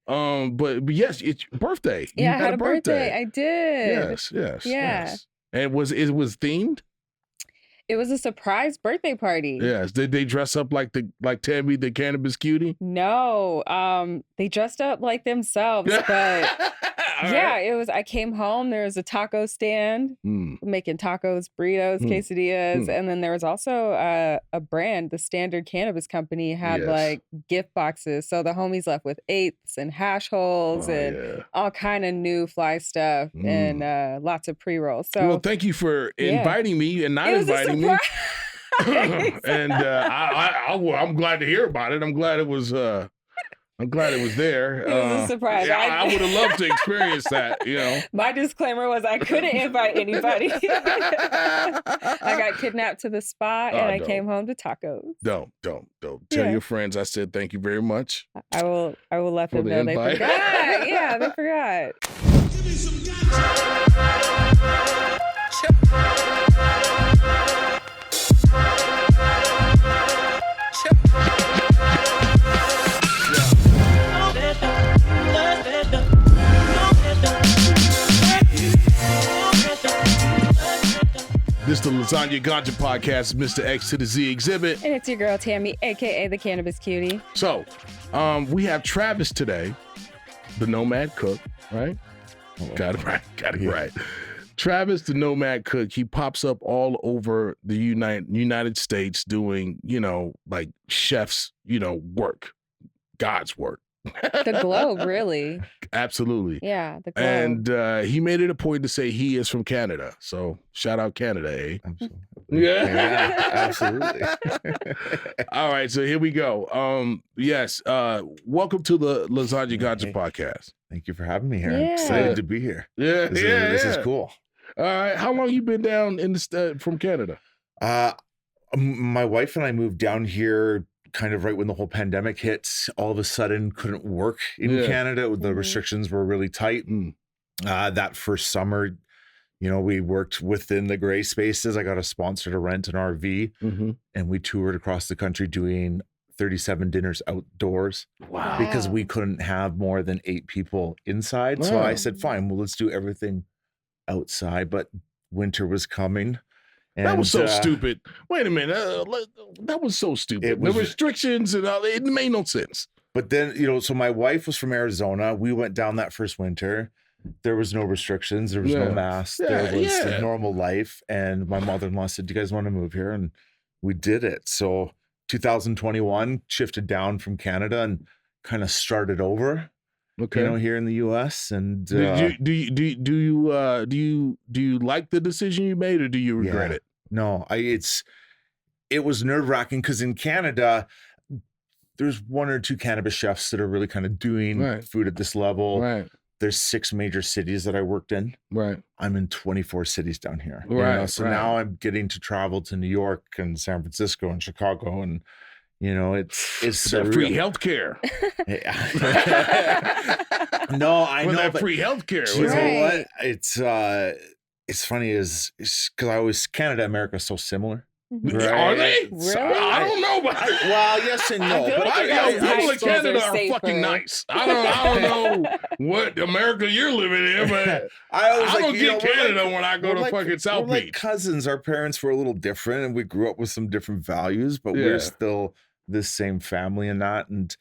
But yes, it's your birthday. Yeah, You I had a birthday. I did. Yes. And it was themed? It was a surprise birthday party. Yes. Did they dress up like Tammy, the Cannabis Cutie? No, they dressed up like themselves, but yeah, it was. I came home. There was a taco stand making tacos, burritos, quesadillas, and then there was also a brand, the Standard Cannabis Company, had like gift boxes. So the homies left with eighths and hash holes and all kind of new fly stuff and lots of pre-rolls. So well, thank you for inviting me and not inviting me. And I'm glad to hear about it. I'm glad it was there. It was a surprise. Yeah, I would have loved to experience that, you know. My disclaimer was I couldn't invite anybody. I got kidnapped to the spot and I came home to tacos. Don't. Tell your friends I said thank you very much. I will let them know they forgot. Yeah, they forgot. Give me some This is the Lasagna Ganja podcast, Mr. X to the Z Xzibit. And it's your girl, Tammy, a.k.a. the Cannabis Cutie. So, we have Travis today, the Nomad Cook, right? Got it right. Travis, the Nomad Cook, he pops up all over the United States doing, like chefs, work, God's work. The globe, really. Absolutely. Yeah, the globe. And he made it a point to say he is from Canada. So shout out Canada, eh? Absolutely. Yeah, absolutely. All right, so here we go. Yes, welcome to the Lasagna Ganja podcast. Thank you for having me here. Yeah. I'm excited to be here. Yeah, This is cool. All right, how long you been down in the from Canada? My wife and I moved down here kind of right when the whole pandemic hit. All of a sudden couldn't work in Canada. The restrictions were really tight. That first summer, we worked within the gray spaces. I got a sponsor to rent an RV and we toured across the country doing 37 dinners outdoors. Wow. Because we couldn't have more than 8 people inside. Wow. So I said, fine, well, let's do everything outside. But winter was coming. And, that was so stupid. Wait a minute. That was so stupid. The restrictions and all, it made no sense. But then, so my wife was from Arizona. We went down that first winter. There was no restrictions. There was no masks. There was a normal life. And my mother-in-law said, do you guys want to move here? And we did it. So 2021 shifted down from Canada and kind of started over. Okay. Here in the U.S. And do you like the decision you made, or do you regret it? No, it was nerve-wracking because in Canada, there's 1 or 2 cannabis chefs that are really kind of doing food at this level. Right. There's 6 major cities that I worked in. Right. I'm in 24 cities down here. Right. So now I'm getting to travel to New York and San Francisco and Chicago and. It's that free healthcare. No, I know that free healthcare. You know what? It's funny because Canada, America is so similar. Right? Are they? Really? I don't know. Well, yes and no. People in Canada are fucking nice. I don't know what America you're living in, but I don't get Canada when I go to fucking South Beach. Like cousins, our parents were a little different, and we grew up with some different values, but we're still this same family and that. And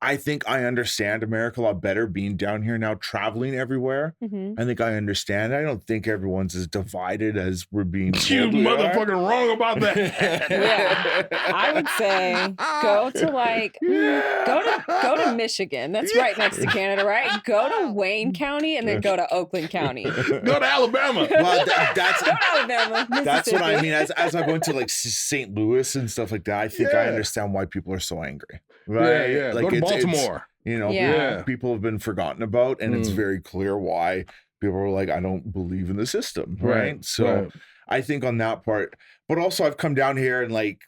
I think I understand America a lot better being down here now, traveling everywhere. I think I understand. I don't think everyone's as divided as we're being told. You motherfucking wrong about that. Yeah, I would say go to Michigan. That's right next to Canada, right? Go to Wayne County and then go to Oakland County. Go to Alabama. Well, go to Alabama. That's what I mean. As I go into like St. Louis and stuff like that, I think I understand why people are so angry. Right? Yeah. Like go to Baltimore. People have been forgotten about, and it's very clear why people are like, I don't believe in the system. Right. So I think on that part, but also I've come down here and like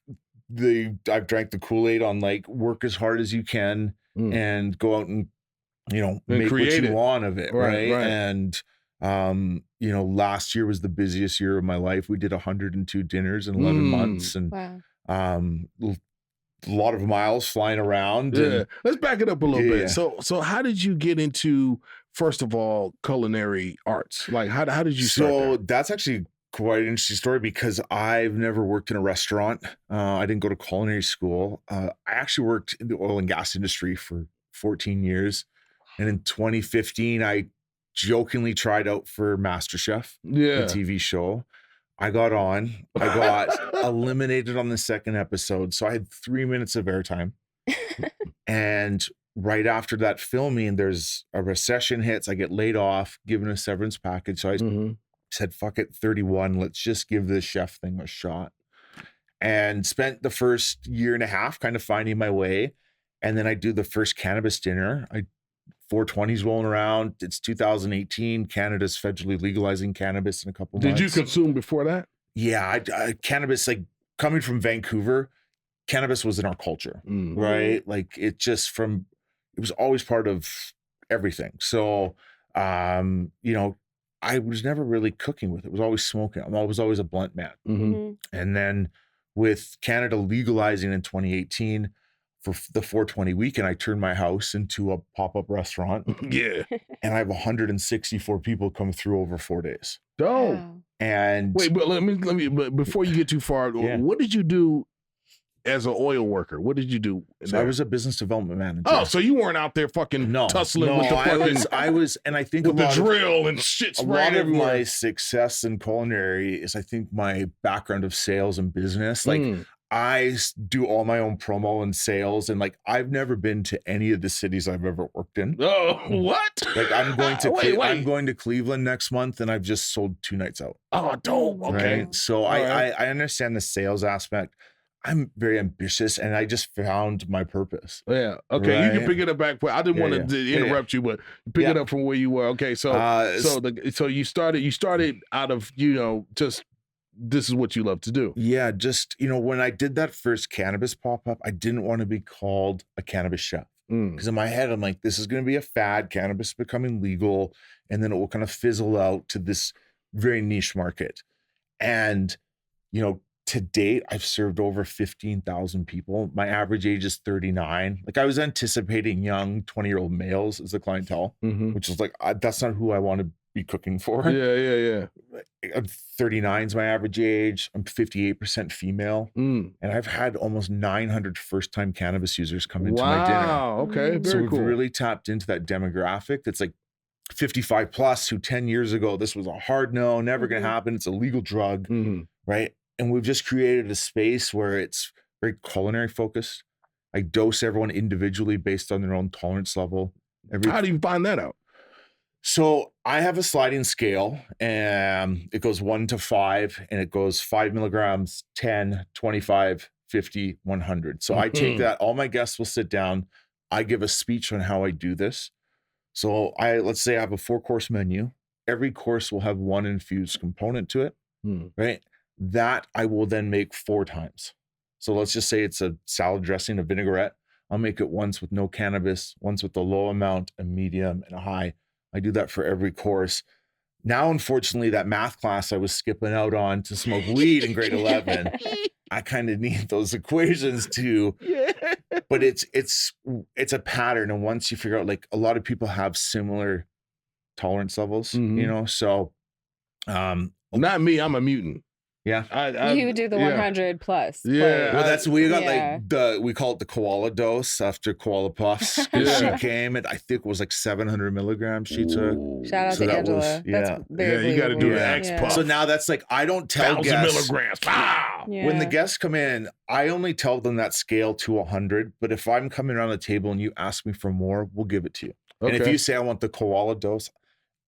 I've drank the Kool-Aid on like work as hard as you can and go out and, make what you want of it. Right. And, last year was the busiest year of my life. We did 102 dinners in 11 months. And, lot of miles flying around. Yeah. And, Let's back it up a little Yeah. bit. So how did you get into, first of all, culinary arts? Like how did you start so there? that's actually quite an interesting story because I've never worked in a restaurant. I didn't go to culinary school. I actually worked in the oil and gas industry for 14 years. And in 2015, I jokingly tried out for MasterChef, Yeah. the TV show. I got on. I got eliminated on the second episode. So I had 3 minutes of airtime. And right after that filming, there's a recession hits. I get laid off, given a severance package. So I said, fuck it, 31. Let's just give this chef thing a shot. And spent the first year and a half kind of finding my way. And then I do the first cannabis dinner. 420's rolling around. It's 2018. Canada's federally legalizing cannabis in a couple months. Did you consume before that? Yeah, cannabis, like coming from Vancouver, cannabis was in our culture, right? Like it was always part of everything. So, you know, I was never really cooking with it. It was always smoking. I was always a blunt man. And then with Canada legalizing in 2018, for the 420 weekend, I turned my house into a pop-up restaurant. Yeah. And I have 164 people come through over 4 days. Dope. Wow. And wait, but let me but before you get too far, what did you do as an oil worker? What did you do? So I was a business development manager. Oh, so you weren't out there fucking tussling with the fucking I was, and I think with the drill and shit a spraying lot of everywhere. my success in culinary is I think my background of sales and business. Like I do all my own promo and sales, and like I've never been to any of the cities I've ever worked in. Oh, what? Like I'm going to wait. I'm going to Cleveland next month, and I've just sold 2 nights out. Oh, dope. Okay. Right? So I understand the sales aspect. I'm very ambitious, and I just found my purpose. Yeah. Okay. Right? You can pick it up back. I didn't want to interrupt you, but pick it up from where you were. Okay. So so you started out of, you know, just this is what you love to do. Yeah. Just, you know, when I did that first cannabis pop-up, I didn't want to be called a cannabis chef. Because in my head, I'm like, this is going to be a fad, cannabis becoming legal, and then it will kind of fizzle out to this very niche market. And, you know, to date, I've served over 15,000 people. My average age is 39. Like I was anticipating young 20-year-old males as the clientele, which is like, that's not who I want to be cooking for. Yeah. I'm 39 is my average age. I'm 58% female. And I've had almost 900 first-time cannabis users come into my dinner. Wow. Okay. Very so we've cool. really tapped into that demographic that's like 55 plus, who 10 years ago, this was a hard no, never going to happen. It's a legal drug, right? And we've just created a space where it's very culinary focused. I dose everyone individually based on their own tolerance level. How do you find that out? So I have a sliding scale, and it goes 1 to 5, and it goes 5 milligrams, 10, 25, 50, 100. So I take that. All my guests will sit down. I give a speech on how I do this. So let's say I have a 4-course menu. Every course will have 1 infused component to it, right? That I will then make 4 times. So let's just say it's a salad dressing, a vinaigrette. I'll make it once with no cannabis, once with a low amount, a medium, and a high. I do that for every course. Now, unfortunately, that math class I was skipping out on to smoke weed in grade 11, I kind of need those equations too. But it's a pattern. And once you figure out, like a lot of people have similar tolerance levels, you know, so. Not me, I'm a mutant. Yeah. You do the 100 plus. Yeah. Well, that's, we got like we call it the koala dose after Koala Puffs. She came and I think it was like 700 milligrams she took. Shout out to Angela. That's very you got to do believable. the X puff. So now that's like, I don't tell 1,000 guests. milligrams. Wow. When the guests come in, I only tell them that scale to 100. But if I'm coming around the table and you ask me for more, we'll give it to you. And if you say I want the koala dose,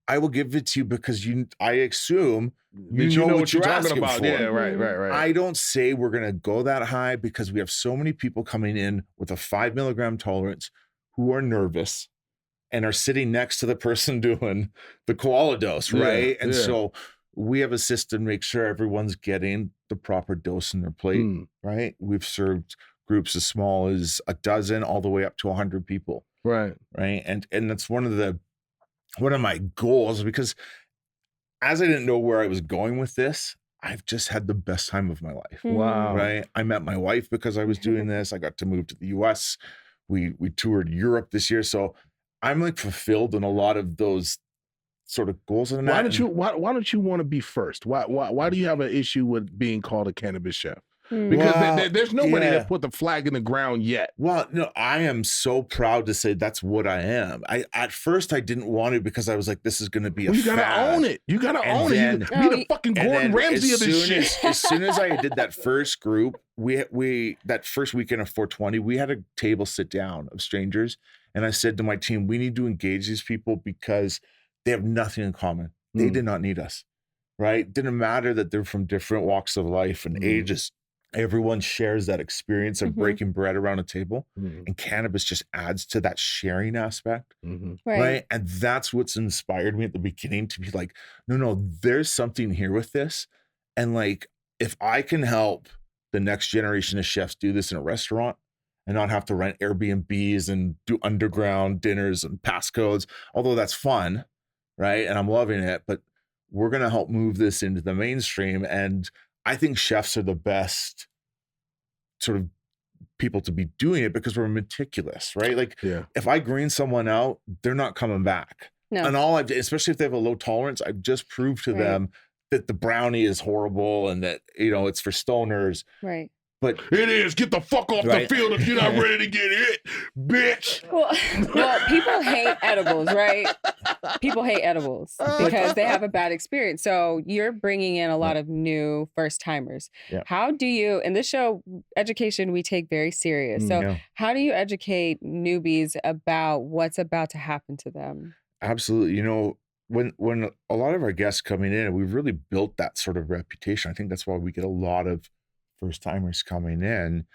I will give it to you because I assume you know what you're talking about. Yeah, right. I don't say we're going to go that high because we have so many people coming in with a 5 milligram tolerance who are nervous and are sitting next to the person doing the koala dose, right? And so we have a system to make sure everyone's getting the proper dose in their plate, right? We've served groups as small as a dozen all the way up to 100 people. Right. And that's one of my goals, because as I didn't know where I was going with this, I've just had the best time of my life. Wow. Right. I met my wife because I was doing this. I got to move to the US. We toured Europe this year. So I'm like fulfilled in a lot of those sort of goals. And why don't you want to be first? Why do you have an issue with being called a cannabis chef? Because there's nobody that put the flag in the ground yet. Well, no, I am so proud to say that's what I am. At first I didn't want to because I was like, this is going to be you gotta own it. You gotta own it. Be the fucking Gordon Ramsay of this shit. As soon as I did that first group, we that first weekend of 420, we had a table sit down of strangers, and I said to my team, we need to engage these people because they have nothing in common. They did not need us, right? Didn't matter that they're from different walks of life and ages. Everyone shares that experience of breaking bread around a table, and cannabis just adds to that sharing aspect, right? And that's what's inspired me at the beginning to be like, no, there's something here with this. And like, if I can help the next generation of chefs do this in a restaurant and not have to rent Airbnbs and do underground dinners and passcodes, although that's fun, right? And I'm loving it, but we're going to help move this into the mainstream. And I think chefs are the best sort of people to be doing it because we're meticulous, right? Like if I green someone out, they're not coming back. No. And all I've, especially if they have a low tolerance, I've just proved to them that the brownie is horrible and that, it's for stoners. Right. But it is. Get the fuck off the field if you're not ready to get hit, bitch. Well, people hate edibles, right? People hate edibles because they have a bad experience. So you're bringing in a lot of new first timers. Yeah. How do you, in this show, education we take very serious. So how do you educate newbies about what's about to happen to them? Absolutely. When a lot of our guests coming in, we've really built that sort of reputation. I think that's why we get a lot of first timers coming in.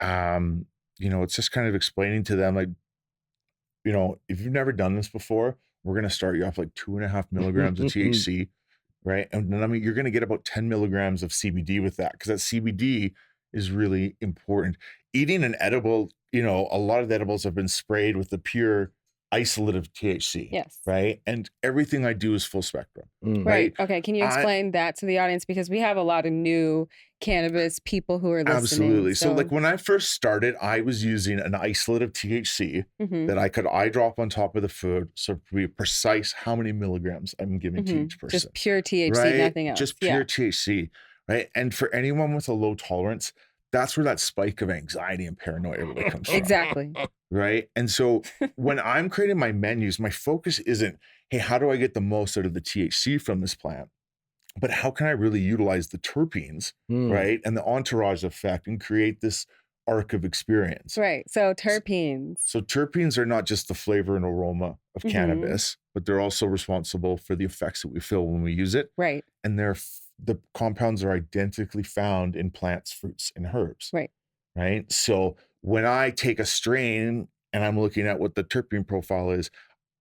It's just kind of explaining to them, like, if you've never done this before, we're going to start you off like 2.5 milligrams of THC, right? And then, you're going to get about 10 milligrams of CBD with that, because that CBD is really important. Eating an edible, a lot of the edibles have been sprayed with the pure isolate of THC. Yes. Right. And everything I do is full spectrum. Right. Okay. Can you explain that to the audience? Because we have a lot of new cannabis people who are listening. Absolutely. So like when I first started, I was using an isolate of THC that I could eye drop on top of the food. So to be precise how many milligrams I'm giving to each person. Just pure THC, nothing else. Just pure THC. Right. And for anyone with a low tolerance, that's where that spike of anxiety and paranoia really comes from. Exactly. Right. And so when I'm creating my menus, my focus isn't, hey, how do I get the most out of the THC from this plant? But how can I really utilize the terpenes, right? And the entourage effect and create this arc of experience. Right. So terpenes. So terpenes are not just the flavor and aroma of cannabis, but they're also responsible for the effects that we feel when we use it. Right. And the compounds are identically found in plants, fruits, and herbs. Right. Right. So when I take a strain and I'm looking at what the terpene profile is,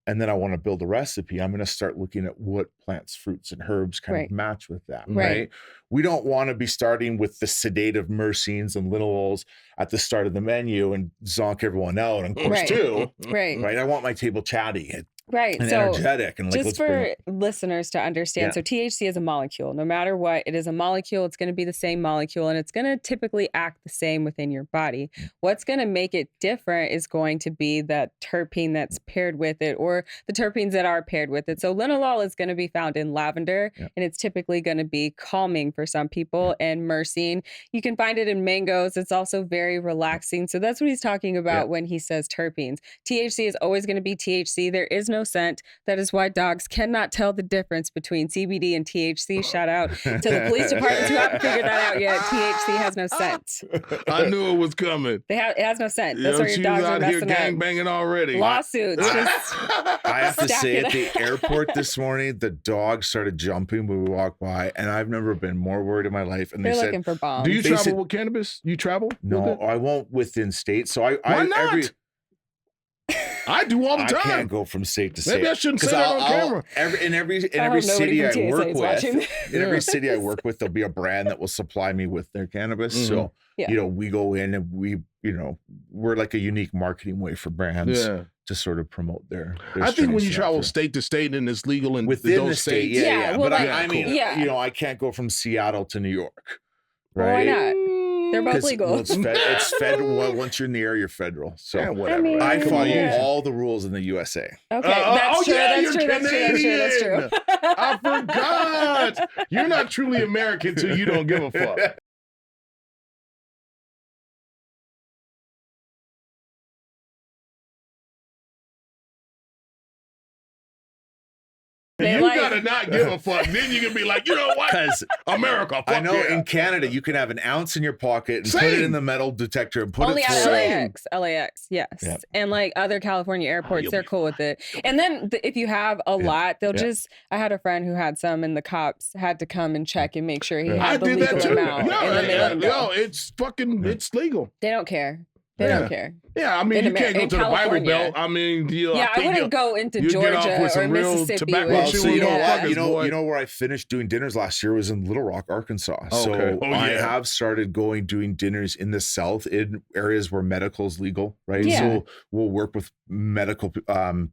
and then I want to build a recipe, I'm going to start looking at what plants, fruits, and herbs kind of match with that. Right. We don't want to be starting with the sedative myrcenes and lineols at the start of the menu and zonk everyone out on course two. Right. I want my table chatty. Right. And so energetic. And like, just for listeners to understand, so THC is a molecule. No matter what, it is a molecule. It's going to be the same molecule, and it's going to typically act the same within your body. What's going to make it different is going to be that terpene that's paired with it, or the terpenes that are paired with it. So linalool is going to be found in lavender, and it's typically going to be calming for some people. And myrcene, you can find it in mangoes. It's also very relaxing. So that's what he's talking about when he says terpenes. THC is always going to be THC. There is no scent. That is why dogs cannot tell the difference between CBD and THC. Shout out to the police departments who haven't figured that out yet. THC has no scent. I knew it was coming. It has no scent. That's where your dogs are messing gang banging already. Lawsuits. I have to say, at the airport this morning, the dog started jumping when we walked by, and I've never been more worried in my life. And they're looking for bombs. Do you travel with cannabis? You travel? No, I won't within state. So Why not? I do all the time. I can't go from state to state. Maybe I shouldn't say that on camera. In every city I work with, in every city I work with, there'll be a brand that will supply me with their cannabis. So we go in and we're like a unique marketing way for brands to sort of promote their I think when you strains travel through. state to state and it's legal in within those the state, states. yeah. well, But like, I mean, yeah. you know, I can't go from Seattle to New York, Well, right? why not? They're both 'Cause, legal. well, it's federal. Well, once you're in the air, you're federal. So Yeah, whatever. mean, I follow yeah. all the rules in the USA. Okay, that's true. yeah, That's you're true. That's true. That's true. That's true. Canadian. I forgot. You're not truly American till you don't give a fuck. They You like- gotta not give a fuck. Then you can be like, you know what? Because America, fuck I know yeah. in Canada you can have an ounce in your pocket and put it Same. in the metal detector and put Only it at through. LAX, yes. Yep. And like other California airports, you'll they're be cool with it. And then if you have a lot, they'll Yeah. just, I had a friend who had some and the cops had to come and check and make sure he I had the did legal that too. amount. and then they let him go. It's fucking, it's legal. They don't care. They Yeah. don't care. Yeah, I mean, In you can't go in to the Bible California. Belt. I mean, Yeah, I wouldn't go into you get off Georgia with or some real Mississippi. tobacco Well, with- so you know Yeah. what? You boy. know where I finished doing dinners last year was in Little Rock, Arkansas. So Okay. Oh, I yeah. have started doing dinners in the South in areas where medical is legal, right? Yeah. So we'll work with medical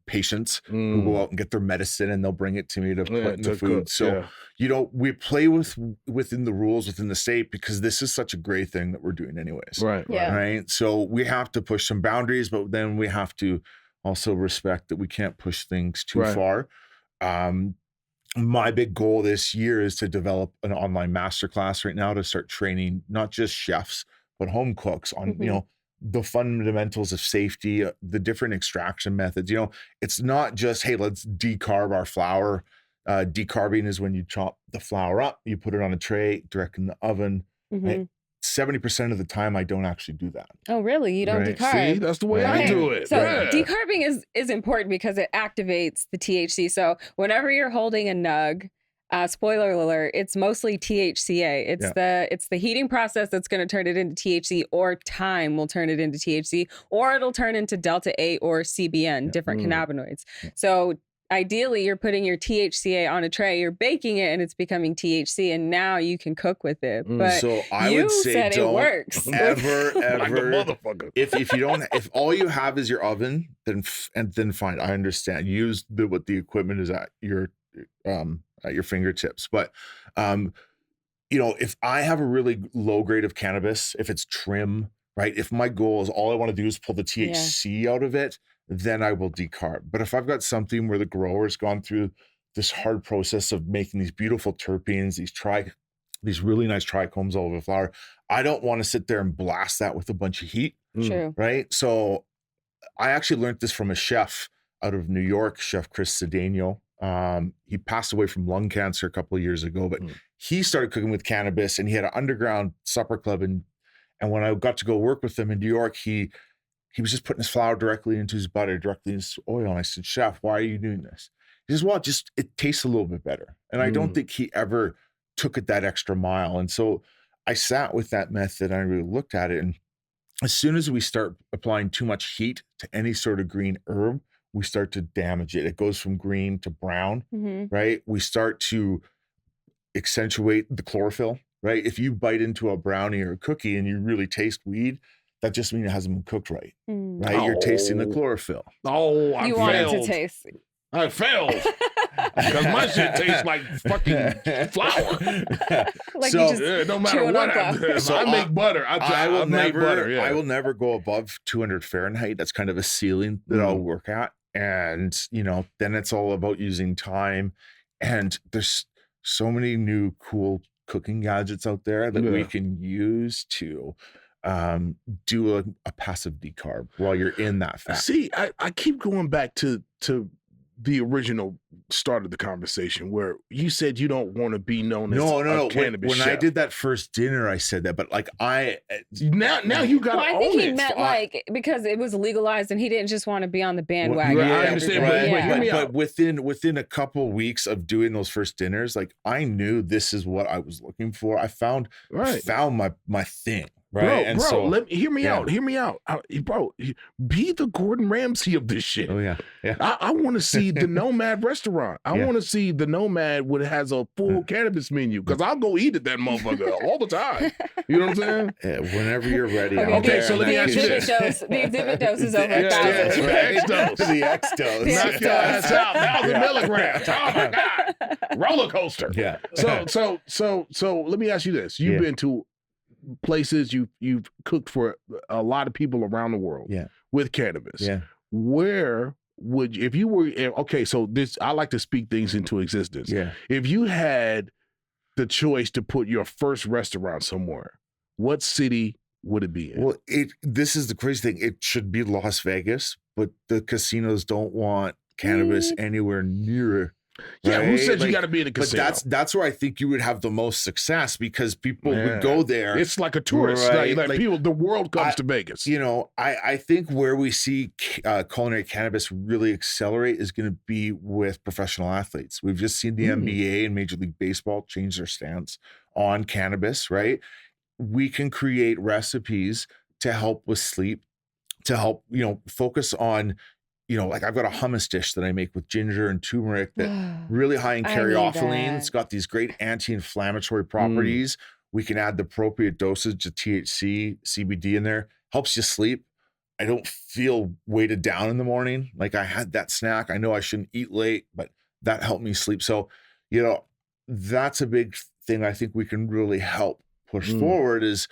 patients who go out and get their medicine and they'll bring it to me to put in the food. So you know, we play within the rules within the state because this is such a great thing that we're doing anyways. Right. Yeah. Right. So we have to push some boundaries, but then we have to also respect that we can't push things too Right. far. My big goal this year is to develop an online masterclass right now to start training not just chefs, but home cooks on, you know, the fundamentals of safety, the different extraction methods. You know, it's not just, hey, let's decarb our flour. Decarbing is when you chop the flour up, you put it on a tray, direct in the oven. Right? 70% of the time, I don't actually do that. Oh, really? You don't Right. decarb? See, that's the way Right. I do it. So Yeah. decarbing is important because it activates the THC. So whenever you're holding a nug, spoiler alert, it's mostly THCA. It's the heating process that's going to turn it into THC, or time will turn it into THC, or it'll turn into Delta 8 or CBN, different cannabinoids. So ideally, you're putting your THCA on a tray, you're baking it, and it's becoming THC, and now you can cook with it. But So I you would say said it don't works. ever, Like a ever. motherfucker. if all you have is your oven, then fine. I understand. Use what the equipment is at your fingertips. But you know, if I have a really low grade of cannabis, if it's trim, right? If my goal is all I want to do is pull the THC out of it, then I will decarb. But if I've got something where the grower's gone through this hard process of making these beautiful terpenes, these really nice trichomes all over the flower, I don't want to sit there and blast that with a bunch of heat, True. right? So I actually learned this from a chef out of New York, Chef Chris Cedeno. He passed away from lung cancer a couple of years ago, but he started cooking with cannabis, and he had an underground supper club. And when I got to go work with him in New York, he was just putting his flour directly into his butter, directly into his oil. And I said, Chef, why are you doing this? He says, well, it tastes a little bit better. And I don't think he ever took it that extra mile. And so I sat with that method and I really looked at it. And as soon as we start applying too much heat to any sort of green herb, we start to damage it. It goes from green to brown, right? We start to accentuate the chlorophyll, right? If you bite into a brownie or a cookie and you really taste weed, that just means it hasn't been cooked right, right? You're tasting the chlorophyll. Oh, I You failed. want it to taste. I failed. Because my shit tastes like fucking flour. Like So- you just No matter chewing what on I flour. do. So I make butter. I will make never, butter. Yeah. I will never go above 200 Fahrenheit. That's kind of a ceiling that I'll work at. And, you know, then it's all about using time. And there's so many new cool cooking gadgets out there that we can use to do a passive decarb while you're in that fat. See, I keep going back to the original start of the conversation where you said you don't want to be known as a cannabis When chef. I did that first dinner, I said that, but like now you got to Well, I own think he it. meant like because it was legalized and he didn't just want to be on the bandwagon. Right, I with understand, everybody. but hear me but out. within a couple weeks of doing those first dinners, like I knew this is what I was looking for. I found my thing, right? Bro, hear me out. Hear me out. Bro, be the Gordon Ramsay of this shit. Oh, yeah. I want to see the Nomad restaurant. I want to see the Nomad when it has a full cannabis menu, because I'll go eat at that motherfucker all the time. You know what I'm saying? Whenever you're ready. Okay, so let me ask you this. The Xzibit dose is over X dose, 1,000. right? X dose. The X dose. Knock your ass out. 1,000 milligrams. Oh my God. Roller coaster. Yeah. So let me ask you this. You've been to places, you've cooked for a lot of people around the world with cannabis. Yeah. Where would you, if you were, okay, so this, I like to speak things into existence. Yeah. If you had the choice to put your first restaurant somewhere, what city would it be in? Well, this is the crazy thing. It should be Las Vegas, but the casinos don't want cannabis anywhere near. Yeah, who right? said you got to be in a casino? But that's where I think you would have the most success, because people would go there. It's like a tourist. Right? Like people, the world comes to Vegas. You know, I think where we see culinary cannabis really accelerate is going to be with professional athletes. We've just seen the NBA and Major League Baseball change their stance on cannabis, right? We can create recipes to help with sleep, to help, focus on, like I've got a hummus dish that I make with ginger and turmeric that really high in caryophyllene. It's got these great anti-inflammatory properties. We can add the appropriate dosage of THC, CBD in there. Helps you sleep. I don't feel weighted down in the morning. Like I had that snack. I know I shouldn't eat late, but that helped me sleep. So, that's a big thing I think we can really help push forward is,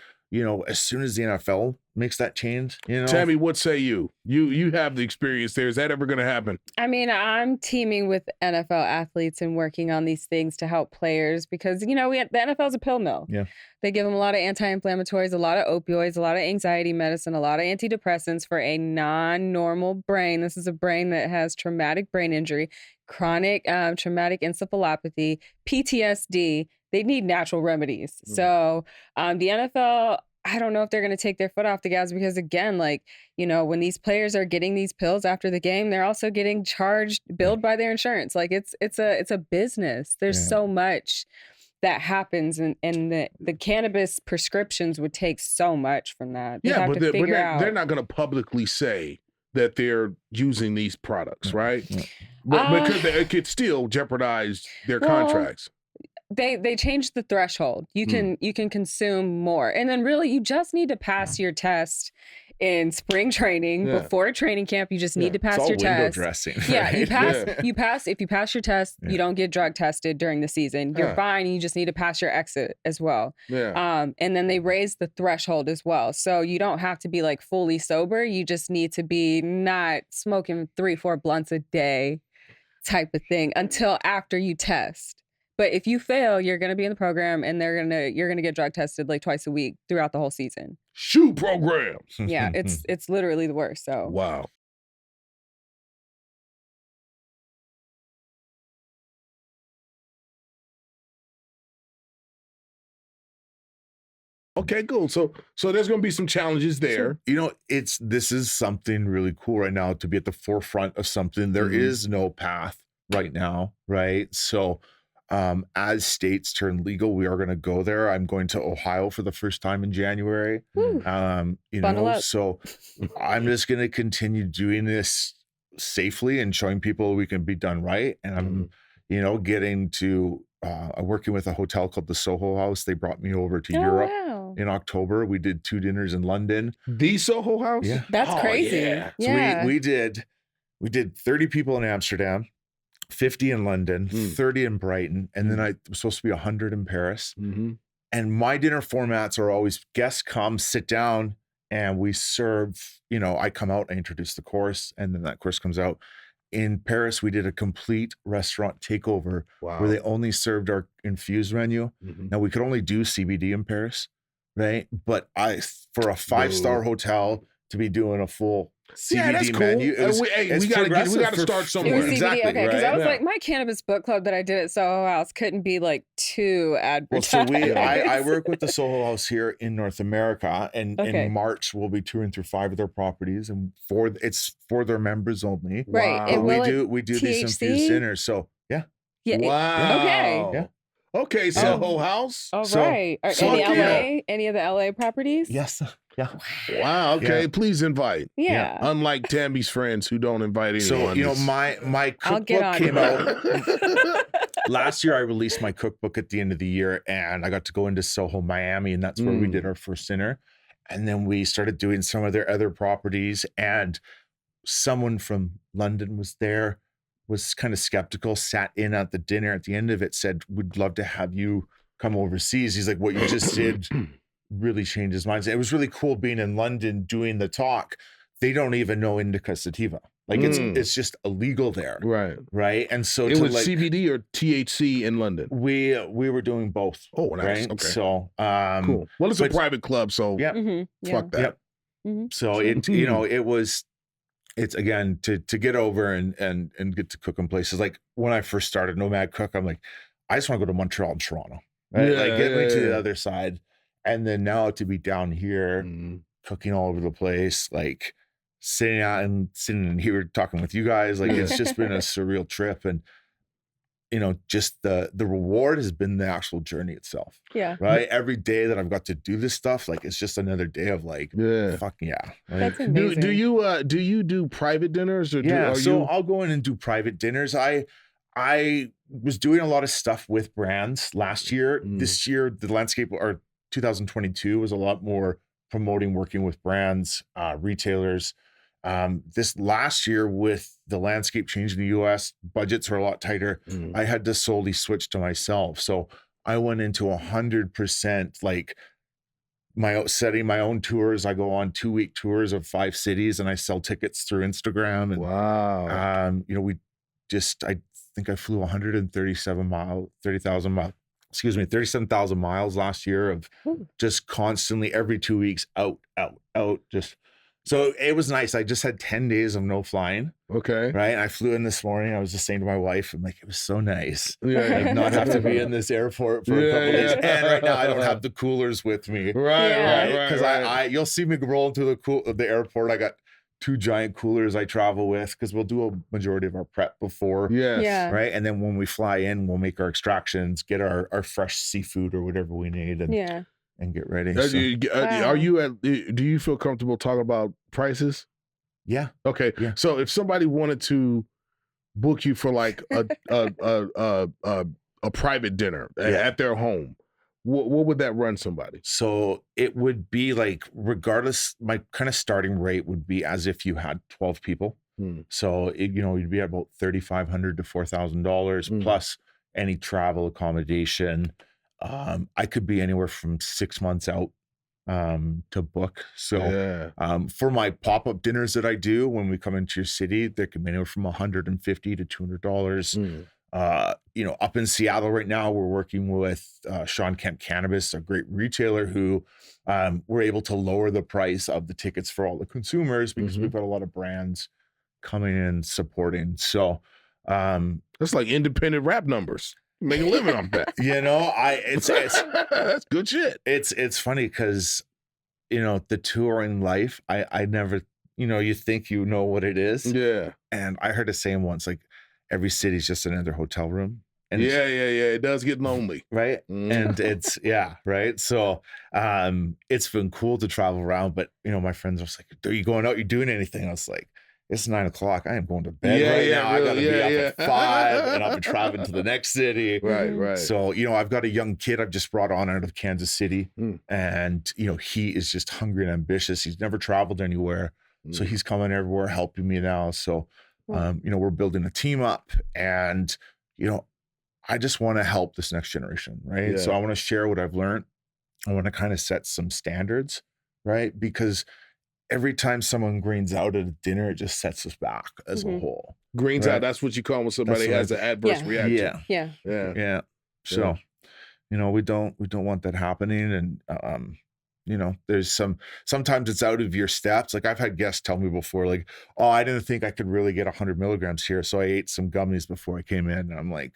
as soon as the NFL makes that change, Tammy, what say you? You have the experience there. Is that ever going to happen? I mean, I'm teaming with NFL athletes and working on these things to help players because, the NFL is a pill mill. Yeah. They give them a lot of anti-inflammatories, a lot of opioids, a lot of anxiety medicine, a lot of antidepressants for a non-normal brain. This is a brain that has traumatic brain injury, chronic traumatic encephalopathy, PTSD. They need natural remedies. So the NFL, I don't know if they're going to take their foot off the gas because, again, when these players are getting these pills after the game, they're also getting billed by their insurance. Like it's a business. There's so much that happens, and the cannabis prescriptions would take so much from that. But they're not going to publicly say that they're using these products, right? Because it could still jeopardize their contracts. They changed the threshold. You can consume more. And then really you just need to pass your test in spring training before training camp. You just need to pass your test. Dressing, yeah, right? you pass. If you pass your test, you don't get drug tested during the season. You're fine. You just need to pass your exit as well. Yeah. And then they raised the threshold as well. So you don't have to be like fully sober. You just need to be not smoking 3-4 blunts a day type of thing until after you test. But if you fail, you're going to be in the program and you're going to get drug tested like twice a week throughout the whole season. Shoe program. Yeah, it's literally the worst. So wow. Okay, cool. So there's going to be some challenges there. This is something really cool right now to be at the forefront of something. There is no path right now, right? So as states turn legal, we are going to go there. I'm going to Ohio for the first time in January. So I'm just going to continue doing this safely and showing people we can be done right. And I'm, getting to, working with a hotel called the Soho House. They brought me over to Europe in October. We did 2 dinners in London. The Soho House? Yeah. That's crazy. Yeah. So we did 30 people in Amsterdam, 50 in London, 30 in Brighton, and then I was supposed to be 100 in Paris. And my dinner formats are always guests come, sit down, and we serve, I come out, I introduce the course, and then that course comes out. In Paris, we did a complete restaurant takeover where they only served our infused menu. Now, we could only do CBD in Paris, right? But for a 5-star hotel to be doing a full CBD menu. We got to start somewhere. Exactly, okay, because I was like, my cannabis book club that I did at Soho House couldn't be like too advertised. Well, so I work with the Soho House here in North America, and in March we'll be touring through 5 of their properties, and it's for their members only. Right. But we do these infused dinners. So yeah. Wow. Okay. Yeah. Okay, so the whole house. All So- right. Are so- any yeah. LA? Any of the LA properties? Yes. Yeah. Wow. Okay, Yeah. please invite. Yeah. Unlike Tammy's friends who don't invite anyone. So, you know, my I'll get cookbook on came it. out last year. I released my cookbook at the end of the year, and I got to go into Soho, Miami, and that's where we did our first dinner. And then we started doing some of their other properties, and someone from London was there, was kind of skeptical, sat in at the dinner. At the end of it, said, "We'd love to have you come overseas." He's like, "What you just did really changed his mind." It was really cool being in London doing the talk. They don't even know indica sativa. Like it's just illegal there. Right. And so it was CBD or THC in London. We were doing both. Oh, nice. Right. Okay. So cool. Well, it's a private club, so fuck that. Yep. So it, you know, it's again to get over and get to cook in places. Like when I first started Nomad Cook, I'm like, I just want to go to Montreal and Toronto. Right. Like get me to the other side. And then now to be down here cooking all over the place, like sitting here talking with you guys, like it's just been a surreal trip. And you know, just the reward has been the actual journey itself. Yeah. Right. Every day that I've got to do this stuff, like it's just another day of like, fuck yeah. Like, That's amazing. Do you do private dinners or I'll go in and do private dinners. I was doing a lot of stuff with brands last year. This year, the landscape or 2022 was a lot more promoting working with brands, retailers. This last year with the landscape change in the US, budgets are a lot tighter. I had to solely switch to myself. So I went into 100% like setting my own tours. I go on 2-week tours of 5 cities and I sell tickets through Instagram. And wow. You know, I think I flew 37,000 miles last year of just constantly every 2 weeks out. Just so it was nice. I just had 10 days of no flying. Okay. Right. And I flew in this morning. I was just saying to my wife, I'm like, it was so nice. Like not have to be in this airport for a couple days. And right now I don't have the coolers with me. Right. Because I you'll see me roll into the airport. I got 2 giant coolers I travel with because we'll do a majority of our prep before. Yes. Right. And then when we fly in, we'll make our extractions, get our fresh seafood or whatever we need and get ready. Do you feel comfortable talking about prices? Yeah. Okay. Yeah. So if somebody wanted to book you for like a private dinner at their home, what would that run somebody? So it would be like, regardless, my kind of starting rate would be as if you had 12 people. So you'd be at about $3,500 to $4,000 plus any travel accommodation. I could be anywhere from 6 months out to book. So for my pop-up dinners that I do when we come into your city, they can be anywhere from $150 to $200. Up in Seattle right now, we're working with Sean Kemp Cannabis, a great retailer who we're able to lower the price of the tickets for all the consumers because we've got a lot of brands coming in supporting. So that's like independent rap numbers. Make a living off that. It's that's good shit. It's funny because the touring life, I never, you think you know what it is. Yeah. And I heard a saying once, like, every city's just another hotel room. And yeah. It does get lonely. Right. And it's, right. So it's been cool to travel around, but my friends were like, are you going out? You doing anything? I was like, it's 9 o'clock. I am going to bed now. Really, I gotta be up at 5 and I'll be traveling to the next city. Right. So, I've got a young kid I've just brought on out of Kansas City. And, he is just hungry and ambitious. He's never traveled anywhere. So he's coming everywhere, helping me now. So, we're building a team up and, I just want to help this next generation. Right. Yeah. So I want to share what I've learned. I want to kind of set some standards, right? Because every time someone greens out at a dinner, it just sets us back as a whole. Greens out, that's what you call when somebody has an adverse reaction. Yeah. So, we don't want that happening. And there's sometimes it's out of your steps. Like I've had guests tell me before, like, oh, I didn't think I could really get 100 milligrams here. So I ate some gummies before I came in. And I'm like,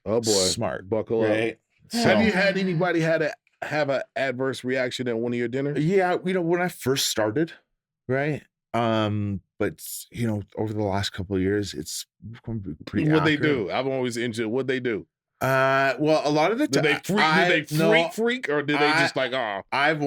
oh boy, smart. Buckle up. So, have you had anybody have an adverse reaction at one of your dinners? Yeah. When I first started, right. But over the last couple of years, it's become pretty What they accurate. do? I'm always interested. What they do? Well, a lot of the Did time, they freak, or did they just like, oh? I've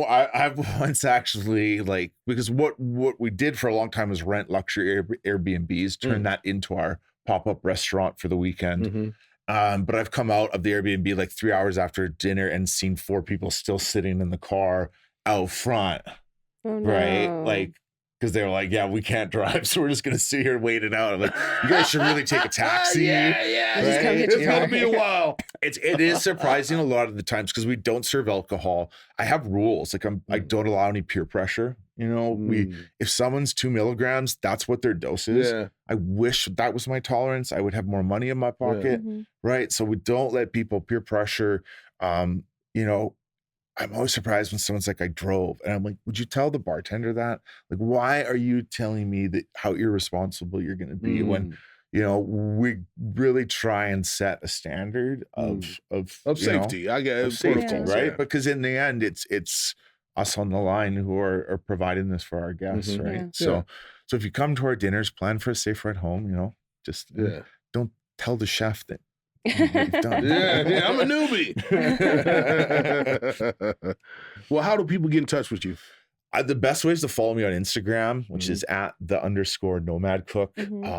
once actually, like, because what we did for a long time was rent luxury Airbnbs, turn that into our pop-up restaurant for the weekend. But I've come out of the Airbnb like 3 hours after dinner and seen 4 people still sitting in the car out front, right? Like, because they were like, yeah, we can't drive, so we're just gonna sit here and wait it out. I'm like, you guys should really take a taxi. Yeah. Right? It's gonna be a while. It is surprising a lot of the times because we don't serve alcohol. I have rules, like I don't allow any peer pressure. You know, if someone's 2 milligrams, that's what their dose is. Yeah. I wish that was my tolerance. I would have more money in my pocket, right? So we don't let people peer pressure. You know, I'm always surprised when someone's like, I drove. And I'm like, would you tell the bartender that? Like, why are you telling me that how irresponsible you're going to be when, you know, we really try and set a standard of safety. I guess safety, right? Because in the end, it's us on the line who are providing this for our guests, right? So if you come to our dinners, plan for a safe ride home, you know, just don't tell the chef that you've done. Yeah, I'm a newbie. Well, how do people get in touch with you? The best way is to follow me on Instagram, which is at @_Nomad Cook.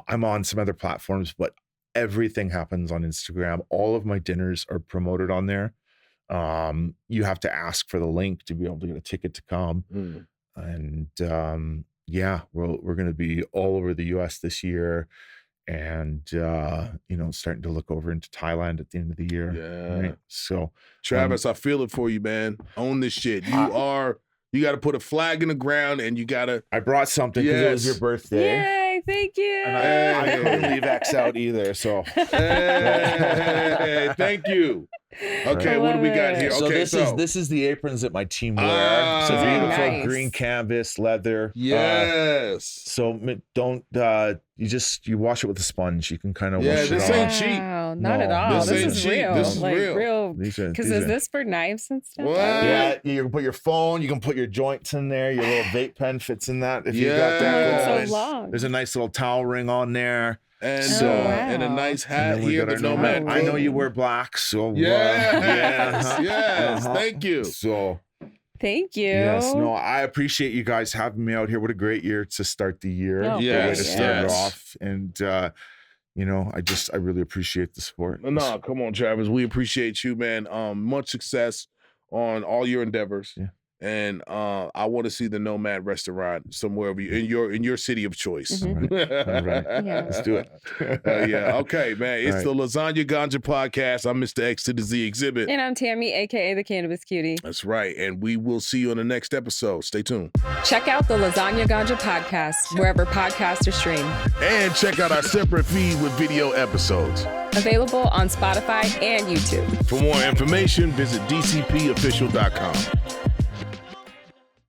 I'm on some other platforms, but everything happens on Instagram. All of my dinners are promoted on there. You have to ask for the link to be able to get a ticket to come. And yeah, we're going to be all over the US this year. And you know, starting to look over into Thailand at the end of the year. Right? So Travis, I feel it for you, man. Own this shit. You got to put a flag in the ground, and you got to. I brought something because it was your birthday. Yay! Thank you. And I couldn't leave X out either. So hey, thank you. Okay, what do we got here? So okay, this is the aprons that my team wear. It's a beautiful green canvas leather. Yes. So don't you wash it with a sponge. You can kind of wash it off. This ain't cheap. Not at all. This is cheap. real. This is like real. Because is this for knives and stuff? What? Yeah, you can put your phone, you can put your joints in there. Your little vape pen fits in that if you got that going. It's so long. There's a nice little towel ring on there. And and a nice hat here, the Nomad Cook. I know you wear black, so yes. Thank you. So thank you. Yes, no, I appreciate you guys having me out here. What a great year to start the year. Yes, to start it off. And you know, I really appreciate the support. No, come on, Travis. We appreciate you, man. Much success on all your endeavors. Yeah. And I want to see the Nomad restaurant somewhere in your city of choice. All right. Yeah. Let's do it. Yeah. Okay, man. It's the Lasagna Ganja podcast. I'm Mr. X to the Z Xzibit. And I'm Tammy, aka the Cannabis Cutie. That's right. And we will see you on the next episode. Stay tuned. Check out the Lasagna Ganja podcast wherever podcasts are streamed. And check out our separate feed with video episodes. Available on Spotify and YouTube. For more information, visit dcpofficial.com.